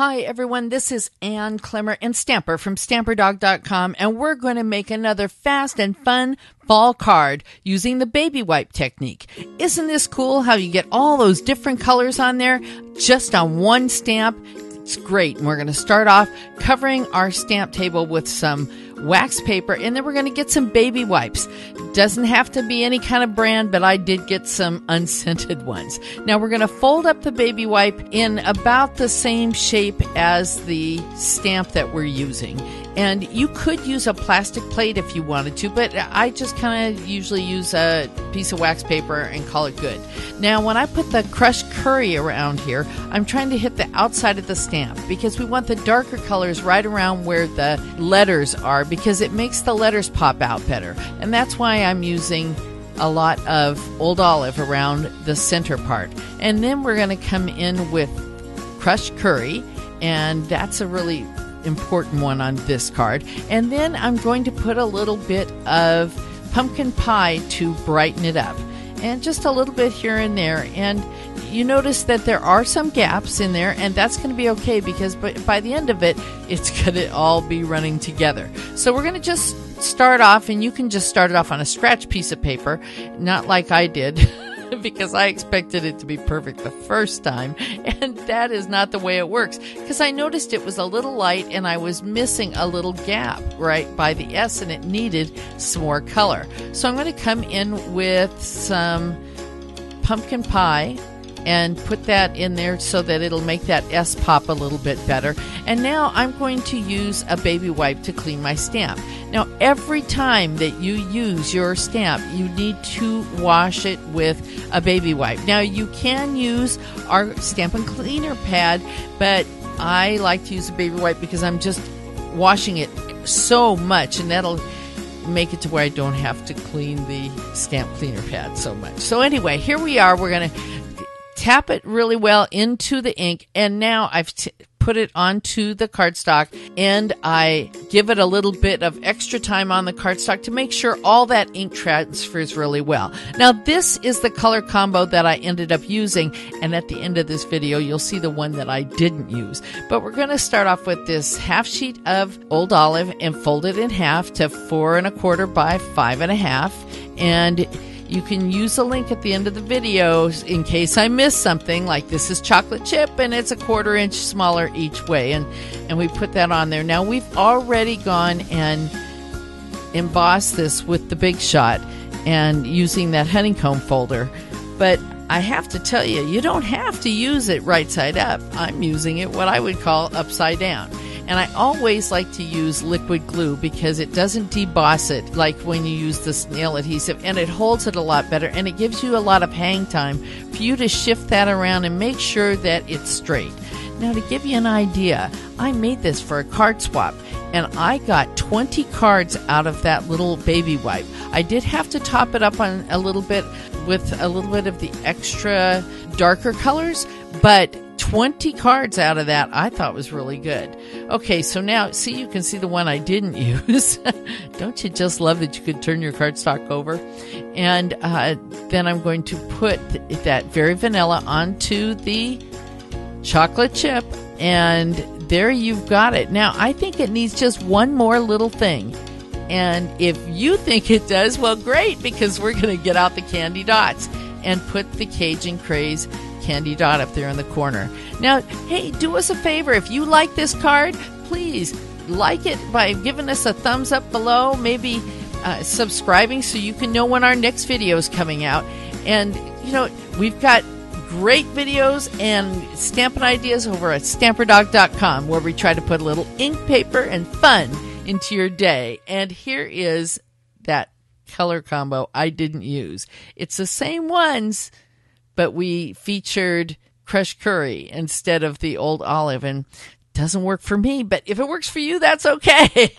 Hi, everyone. This is Ann Klemmer and Stamper from StamperDog.com, and we're going to make another fast and fun fall card using the baby wipe technique. Isn't this cool how you get all those different colors on there just on one stamp? It's great. And we're going to start off covering our stamp table with some wax paper, and then we're going to get some baby wipes. Doesn't have to be any kind of brand, but I did get some unscented ones. Now we're going to fold up the baby wipe in about the same shape as the stamp that we're using. And you could use a plastic plate if you wanted to, but I just kind of usually use a piece of wax paper and call it good. Now, when I put the crushed curry around here, I'm trying to hit the outside of the stamp because we want the darker colors right around where the letters are because it makes the letters pop out better. And that's why I'm using a lot of Old Olive around the center part. And then we're going to come in with crushed curry, and that's a really important one on this card. And then I'm going to put a little bit of pumpkin pie to brighten it up, and just a little bit here and there. And you notice that there are some gaps in there, and that's going to be okay because by the end of it, it's going to all be running together. So we're going to just start off, and you can just start it off on a scratch piece of paper, not like I did because I expected it to be perfect the first time, and that is not the way it works because I noticed it was a little light and I was missing a little gap right by the S, and it needed some more color. So I'm going to come in with some pumpkin pie and put that in there so that it'll make that S pop a little bit better. And now I'm going to use a baby wipe to clean my stamp. Now, every time that you use your stamp, you need to wash it with a baby wipe. Now, you can use our Stampin' Cleaner pad, but I like to use a baby wipe because I'm just washing it so much, and that'll make it to where I don't have to clean the Stamp Cleaner pad so much. So anyway, here we are. We're going to tap it really well into the ink, and now I've put it onto the cardstock, and I give it a little bit of extra time on the cardstock to make sure all that ink transfers really well. Now, this is the color combo that I ended up using, and at the end of this video, you'll see the one that I didn't use. But we're going to start off with this half sheet of Old Olive and fold it in half to 4 1/4 by 5 1/2, and you can use a link at the end of the video in case I missed something, like this is chocolate chip and it's a 1/4 inch smaller each way, and we put that on there. Now we've already gone and embossed this with the Big Shot and using that honeycomb folder, but I have to tell you, you don't have to use it right side up. I'm using it what I would call upside down. And I always like to use liquid glue because it doesn't deboss it like when you use the snail adhesive, and it holds it a lot better, and it gives you a lot of hang time for you to shift that around and make sure that it's straight. Now, to give you an idea, I made this for a card swap, and I got 20 cards out of that little baby wipe. I did have to top it up on a little bit with a little bit of the extra darker colors, but 20 cards out of that I thought was really good. Okay, so now, see, you can see the one I didn't use. Don't you just love that you could turn your cardstock over? And then I'm going to put that Very Vanilla onto the chocolate chip, and there you've got it. Now, I think it needs just one more little thing. And if you think it does, well, great, because we're going to get out the candy dots and put the Cajun Craze candy dot up there in the corner. Now, hey, do us a favor. If you like this card, please like it by giving us a thumbs up below, maybe subscribing so you can know when our next video is coming out. And, you know, we've got great videos and stamping ideas over at StamperDog.com, where we try to put a little ink, paper, and fun into your day. And here is that color combo I didn't use. It's the same ones, but we featured crushed curry instead of the Old Olive, and it doesn't work for me, but if it works for you, that's okay.